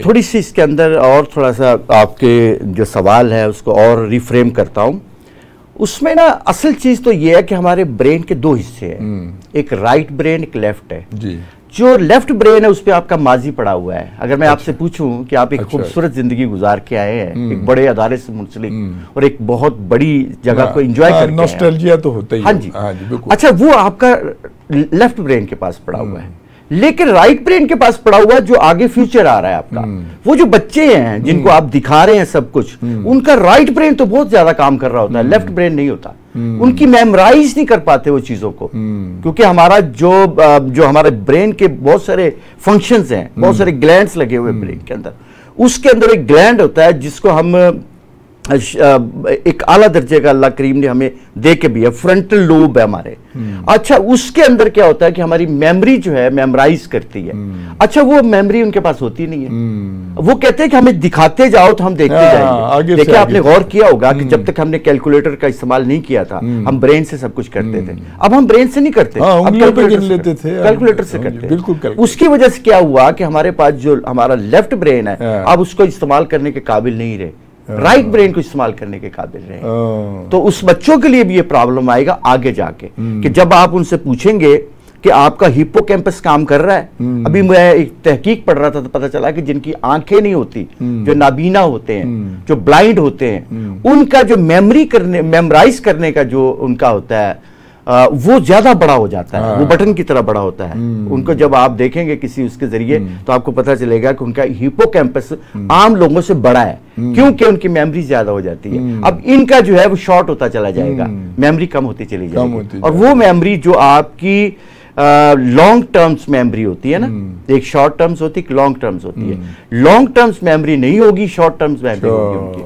थोड़ी सी इसके अंदर और थोड़ा सा आपके जो सवाल है उसको और रिफ्रेम करता हूँ। उसमें ना असल चीज तो ये है कि हमारे ब्रेन के दो हिस्से हैं, एक राइट ब्रेन, एक लेफ्ट है जी। जो लेफ्ट ब्रेन है उस पर आपका माजी पड़ा हुआ है। अगर मैं आपसे पूछूं कि आप एक खूबसूरत जिंदगी गुजार के आए हैं, एक बड़े अदारे से मुंसलिक और एक बहुत बड़ी जगह को एंजॉय करके, नॉस्टैल्जिया तो होता ही। हाँ जी, अच्छा वो आपका लेफ्ट ब्रेन के पास पड़ा हुआ है। लेकिन राइट ब्रेन के पास पड़ा हुआ जो आगे फ्यूचर आ रहा है आपका, वो जो बच्चे हैं जिनको आप दिखा रहे हैं सब कुछ, उनका राइट ब्रेन तो बहुत ज्यादा काम कर रहा होता है, लेफ्ट ब्रेन नहीं होता। उनकी मेमोराइज नहीं कर पाते वो चीजों को, क्योंकि हमारा जो हमारे ब्रेन के बहुत सारे फंक्शंस हैं, बहुत सारे ग्लैंड्स लगे हुए ब्रेन के अंदर। उसके अंदर एक ग्लैंड होता है जिसको हम एक आला दर्जे का अल्लाह करीम ने हमें दे के भी है, फ्रंटल लोब है हमारे। अच्छा, उसके अंदर क्या होता है कि हमारी मेमोरी जो है मेमोराइज करती है। अच्छा, वो मेमोरी उनके पास होती नहीं है। वो कहते हैं कि हमें दिखाते जाओ तो हम देखते जाएंगे। देखिए, आपने गौर किया होगा कि जब तक हमने कैलकुलेटर का इस्तेमाल नहीं किया था, हम ब्रेन से सब कुछ करते थे। अब हम ब्रेन से नहीं करते, अब कैलकुलेटर से करते हैं। उसकी वजह से क्या हुआ कि हमारे पास जो हमारा लेफ्ट ब्रेन है, अब उसको इस्तेमाल करने के काबिल नहीं रहे, राइट ब्रेन को इस्तेमाल करने के काबिल रहे। तो उस बच्चों के लिए भी ये प्रॉब्लम आएगा आगे जाके, कि जब आप उनसे पूछेंगे कि आपका हिप्पोकैम्पस काम कर रहा है। अभी मैं एक तहकीक पढ़ रहा था तो पता चला कि जिनकी आंखें नहीं होती, जो नाबीना होते हैं, जो ब्लाइंड होते हैं, उनका जो मेमोराइज करने का जो उनका होता है वो ज्यादा बड़ा हो जाता है, वो बटन की तरह बड़ा होता है। उनको जब आप देखेंगे किसी उसके जरिए तो आपको पता चलेगा कि उनका हिप्पोकैम्पस आम लोगों से बड़ा है, क्योंकि उनकी मेमोरी ज्यादा हो जाती है। अब इनका जो है वो शॉर्ट होता चला जाएगा, मेमोरी कम होती चली जाएगी। और वो मेमोरी जो आपकी लॉन्ग टर्म्स मेमोरी होती है ना, एक शॉर्ट टर्म्स होती है, एक लॉन्ग टर्म्स होती है। लॉन्ग टर्म्स मेमोरी नहीं होगी, शॉर्ट टर्म्स मेमोरी होगी उनकी।